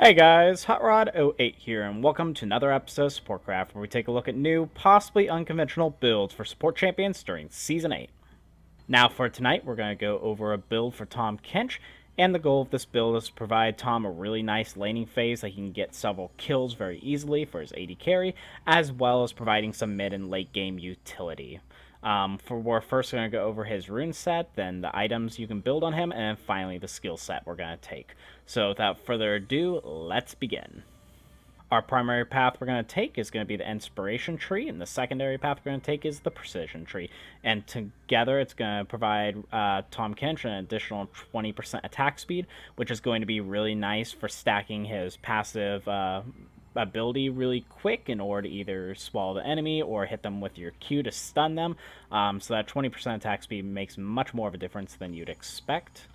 Hey guys, HotRod08 here, and welcome to another episode of SupportCraft, where we take a look at new, possibly unconventional builds for support champions during Season 8. Now for tonight, we're going to go over a build for Tahm Kench, and the goal of this build is to provide Tahm a really nice laning phase that he can get several kills very easily for his AD carry, as well as providing some mid and late game utility. We're first going to go over his rune set, then the items you can build on him, and then finally the skill set we're going to take. So without further ado, let's begin. Our primary path we're going to take is going to be the Inspiration Tree, and the secondary path we're going to take is the Precision Tree. And together it's going to provide Tahm Kench an additional 20% attack speed, which is going to be really nice for stacking his passive ability really quick in order to either swallow the enemy or hit them with your Q to stun them. So that 20% attack speed makes much more of a difference than you'd expect.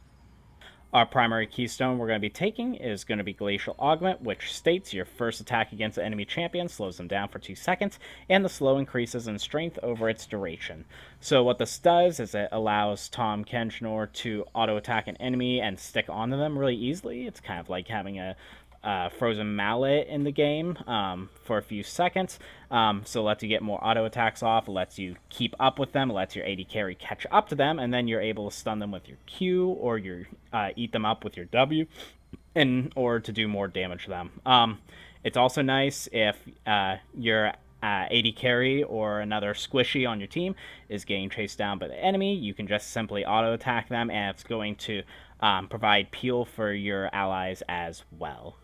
Our primary keystone we're going to be taking is going to be Glacial Augment, which states your first attack against an enemy champion slows them down for 2 seconds, and the slow increases in strength over its duration. So what this does is it allows Tahm Kench to auto-attack an enemy and stick onto them really easily. It's kind of like having a frozen mallet in the game for a few seconds. So it lets you get more auto attacks off, it lets you keep up with them, it lets your AD carry catch up to them, and then you're able to stun them with your Q or your eat them up with your W in order to do more damage to them. It's also nice if your AD carry or another squishy on your team is getting chased down by the enemy. You can just simply auto attack them, and it's going to provide peel for your allies as well.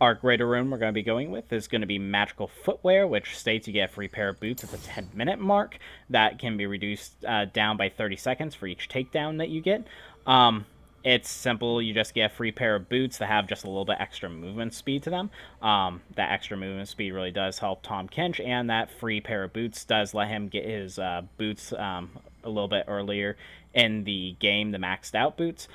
Our greater rune we're going to be going with is going to be Magical Footwear, which states you get a free pair of boots at the 10-minute mark. That can be reduced down by 30 seconds for each takedown that you get. It's simple. You just get a free pair of boots that have just a little bit extra movement speed to them. That extra movement speed really does help Tahm Kench, and that free pair of boots does let him get his boots a little bit earlier in the game, the maxed out boots.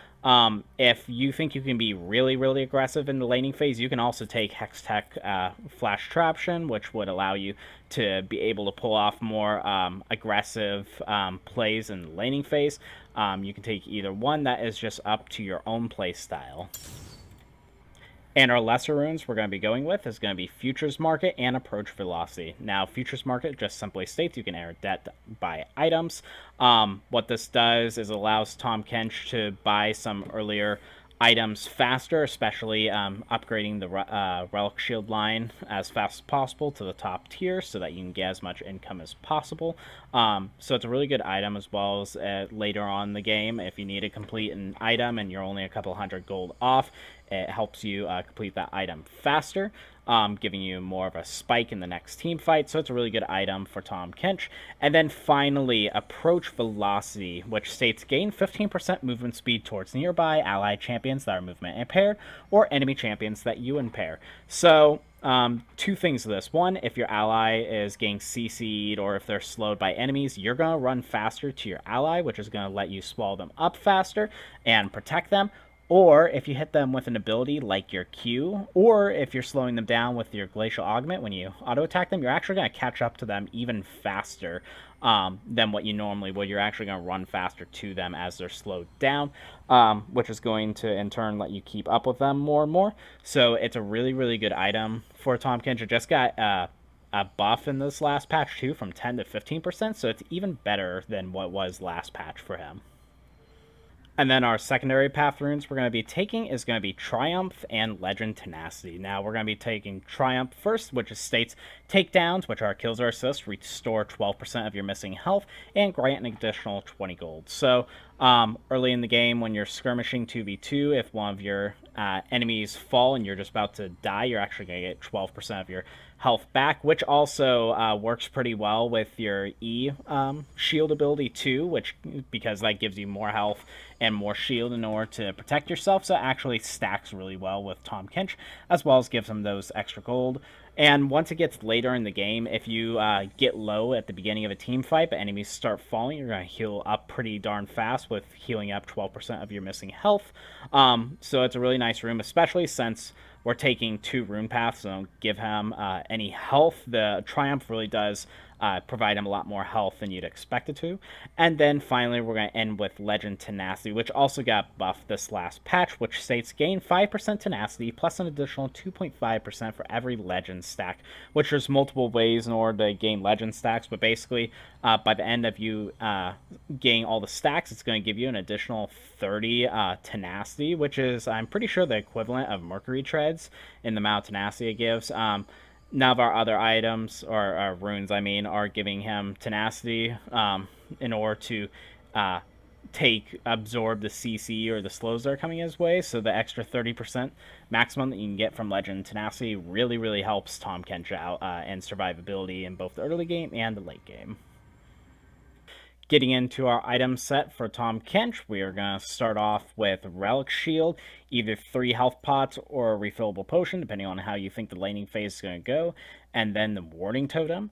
If you think you can be really aggressive in the laning phase, you can also take Hextech Flash Traption, which would allow you to be able to pull off more aggressive plays in the laning phase. You can take either one. That is just up to your own play style. And our lesser runes we're going to be going with is going to be Futures Market and Approach Velocity. Now, Futures Market just simply states you can enter debt buy items. What this does is allows Tahm Kench to buy some earlier items faster, especially upgrading the Relic Shield line as fast as possible to the top tier so that you can get as much income as possible. So it's a really good item, as well as later on in the game, if you need to complete an item and you're only a couple hundred gold off, it helps you complete that item faster, giving you more of a spike in the next team fight. So it's a really good item for Tahm Kench. And then finally, Approach Velocity, which states gain 15% movement speed towards nearby allied champions that are movement impaired, or enemy champions that you impair. So two things to this. One, if your ally is getting CC'd or if they're slowed by enemies, you're going to run faster to your ally, which is going to let you swallow them up faster and protect them. Or if you hit them with an ability like your Q, or if you're slowing them down with your Glacial Augment when you auto-attack them, you're actually going to catch up to them even faster than what you normally would. You're actually going to run faster to them as they're slowed down, which is going to, in turn, let you keep up with them more and more. So it's a really good item for Tahm Kench. It just got a buff in this last patch, too, from 10 to 15%, so it's even better than what was last patch for him. And then our secondary path runes we're going to be taking is going to be Triumph and Legend Tenacity. Now, we're going to be taking Triumph first, which states takedowns, which are kills or assists, restore 12% of your missing health, and grant an additional 20 gold. So, early in the game, when you're skirmishing 2v2, if one of your enemies fall and you're just about to die, you're actually going to get 12% of your health back, which also works pretty well with your E shield ability too, because that gives you more health and more shield in order to protect yourself. So it actually stacks really well with Tahm Kench, as well as gives him those extra gold. And once it gets later in the game, if you get low at the beginning of a team fight, but enemies start falling, you're going to heal up pretty darn fast with healing up 12% of your missing health. So it's a really nice room, especially since we're taking 2 rune paths, so don't give him any health. The Triumph really does provide him a lot more health than you'd expect it to. And then finally, we're going to end with Legend Tenacity, which also got buffed this last patch, which states gain 5% Tenacity plus an additional 2.5% for every Legend stack, which there's multiple ways in order to gain Legend stacks, but basically, by the end of you getting all the stacks, it's going to give you an additional 30 Tenacity, which is, I'm pretty sure, the equivalent of Mercury Treads in the amount of Tenacity it gives. None of our other items, or runes, I mean, are giving him Tenacity in order to absorb the CC or the slows that are coming his way. So the extra 30% maximum that you can get from Legend Tenacity really, really helps Tahm Kench out and survivability in both the early game and the late game. Getting into our item set for Tahm Kench, we are going to start off with Relic Shield, either 3 health pots or a refillable potion, depending on how you think the laning phase is going to go, and then the Warding Totem.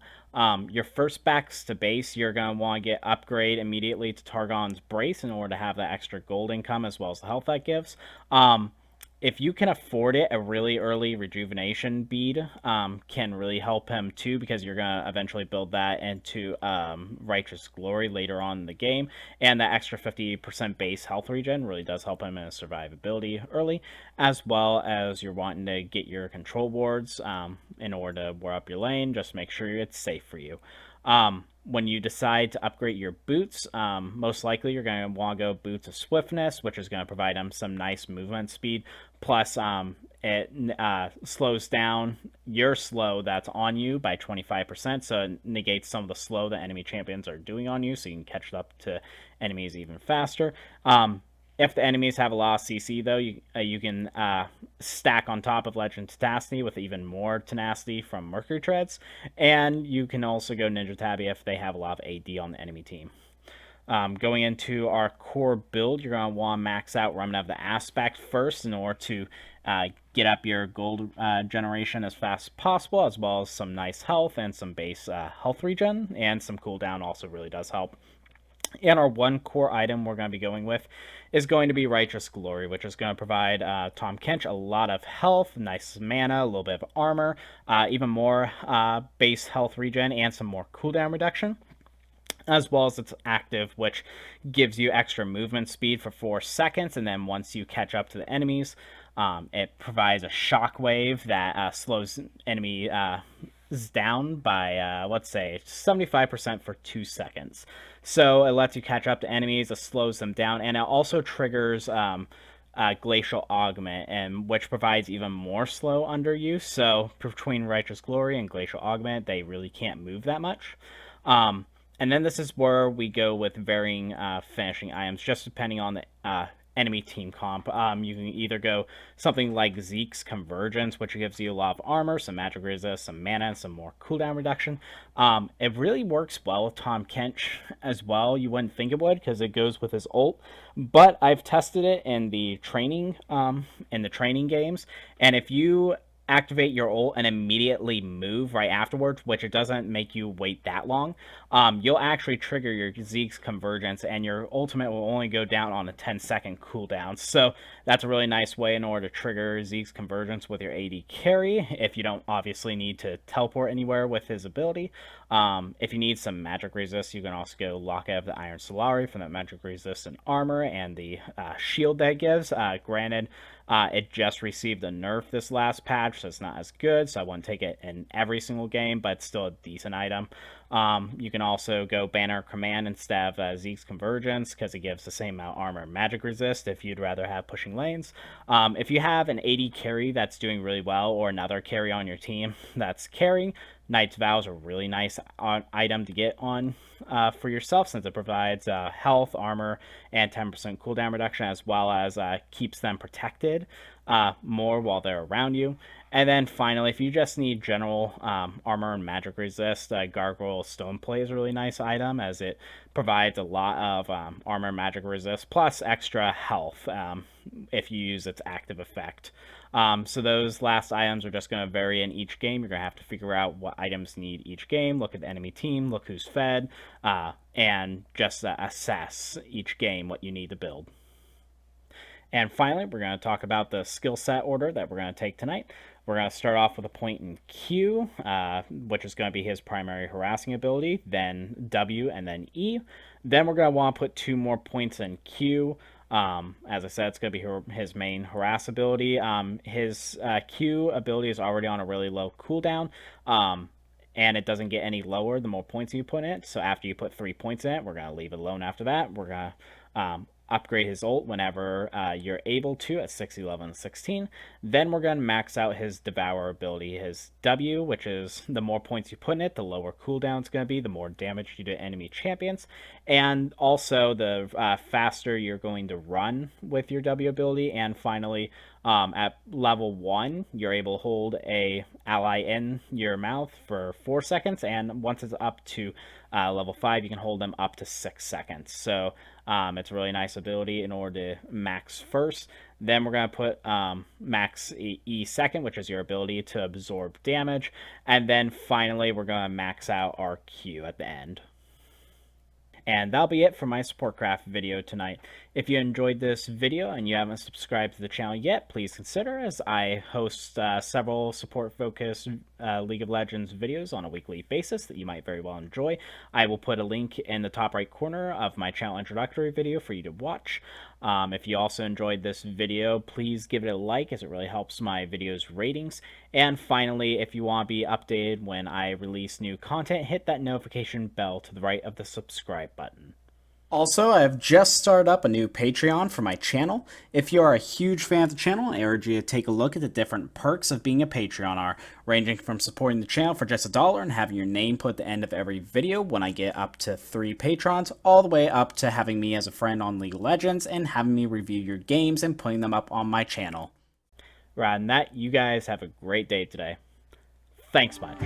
Your first backs to base, you're going to want to get Upgrade immediately to Targon's Brace in order to have that extra gold income as well as the health that gives. If you can afford it, a really early rejuvenation bead can really help him too, because you're going to eventually build that into Righteous Glory later on in the game. And that extra 50% base health regen really does help him in his survivability early, as well as you're wanting to get your control wards in order to war up your lane. Just make sure it's safe for you. When you decide to upgrade your boots, most likely you're going to want to go boots of Swiftness, which is going to provide them some nice movement speed. Plus, it slows down your slow that's on you by 25%, so it negates some of the slow that enemy champions are doing on you, so you can catch up to enemies even faster. If the enemies have a lot of CC, though, you can stack on top of Legend Tenacity with even more Tenacity from Mercury Treads. And you can also go Ninja Tabby if they have a lot of AD on the enemy team. Going into our core build, you're going to want to max out Remnant of the Aspect first in order to get up your gold generation as fast as possible, as well as some nice health and some base health regen. And some cooldown also really does help. And our one core item we're going to be going with is going to be Righteous Glory, which is going to provide Tahm Kench a lot of health, nice mana, a little bit of armor, even more base health regen, and some more cooldown reduction, as well as its active, which gives you extra movement speed for 4 seconds, and then once you catch up to the enemies, it provides a shockwave that slows enemy is down by, let's say, 75% for 2 seconds. So it lets you catch up to enemies, it slows them down, and it also triggers Glacial Augment, and which provides even more slow under you. So between Righteous Glory and Glacial Augment, they really can't move that much. And then this is where we go with varying finishing items, just depending on the enemy team comp. You can either go something like Zeke's Convergence, which gives you a lot of armor, some magic resist, some mana, and some more cooldown reduction. It really works well with Tahm Kench as well. You wouldn't think it would because it goes with his ult, but I've tested it in the training games, and if you activate your ult and immediately move right afterwards, which it doesn't make you wait that long, you'll actually trigger your Zeke's Convergence, and your ultimate will only go down on a 10-second cooldown. So that's a really nice way in order to trigger Zeke's Convergence with your AD carry, if you don't obviously need to teleport anywhere with his ability. If you need some magic resist, you can also go Locket of the Iron Solari for that magic resist and armor, and the shield that it gives. Granted, it just received a nerf this last patch, so it's not as good, so I wouldn't take it in every single game, but it's still a decent item. You can also go Banner Command instead of Zeke's Convergence, because it gives the same amount of armor and magic resist if you'd rather have pushing lanes. If you have an AD carry that's doing really well, or another carry on your team that's carrying, Knight's Vow is a really nice item to get on for yourself, since it provides health, armor, and 10% cooldown reduction, as well as keeps them protected more while they're around you. And then finally, if you just need general armor and magic resist, Gargoyle Stoneplate is a really nice item, as it provides a lot of armor and magic resist, plus extra health if you use its active effect. So those last items are just going to vary in each game. You're going to have to figure out what items need each game, look at the enemy team, look who's fed, and just assess each game what you need to build. And finally, we're going to talk about the skill set order that we're going to take tonight. We're going to start off with a point in Q, which is going to be his primary harassing ability, then W, and then E. Then we're going to want to put 2 more points in Q. As I said, it's going to be his main harass ability. His Q ability is already on a really low cooldown, and it doesn't get any lower the more points you put in it. So after you put 3 points in it, we're going to leave it alone after that. We're going to upgrade his ult whenever you're able to at 60, 11, 16. Then we're going to max out his Devour ability, his W, which is the more points you put in it, the lower cooldown it's going to be, the more damage you do to enemy champions, and also the faster you're going to run with your W ability. And finally, at level 1, you're able to hold a ally in your mouth for 4 seconds, and once it's up to level 5, you can hold them up to 6 seconds. So it's a really nice ability in order to max first. Then we're going to put max E second, which is your ability to absorb damage. And then finally, we're going to max out our Q at the end. And that'll be it for my SupportCraft video tonight. If you enjoyed this video and you haven't subscribed to the channel yet, please consider, as I host several support-focused League of Legends videos on a weekly basis that you might very well enjoy. I will put a link in the top right corner of my channel introductory video for you to watch. If you also enjoyed this video, please give it a like, as it really helps my videos' ratings. And finally, if you want to be updated when I release new content, hit that notification bell to the right of the subscribe button. Also, I have just started up a new Patreon for my channel. If you are a huge fan of the channel, I urge you to take a look at the different perks of being a Patreoner, ranging from supporting the channel for just $1 and having your name put at the end of every video when I get up to 3 patrons, all the way up to having me as a friend on League of Legends and having me review your games and putting them up on my channel. Rather than that, you guys have a great day today. Thanks much.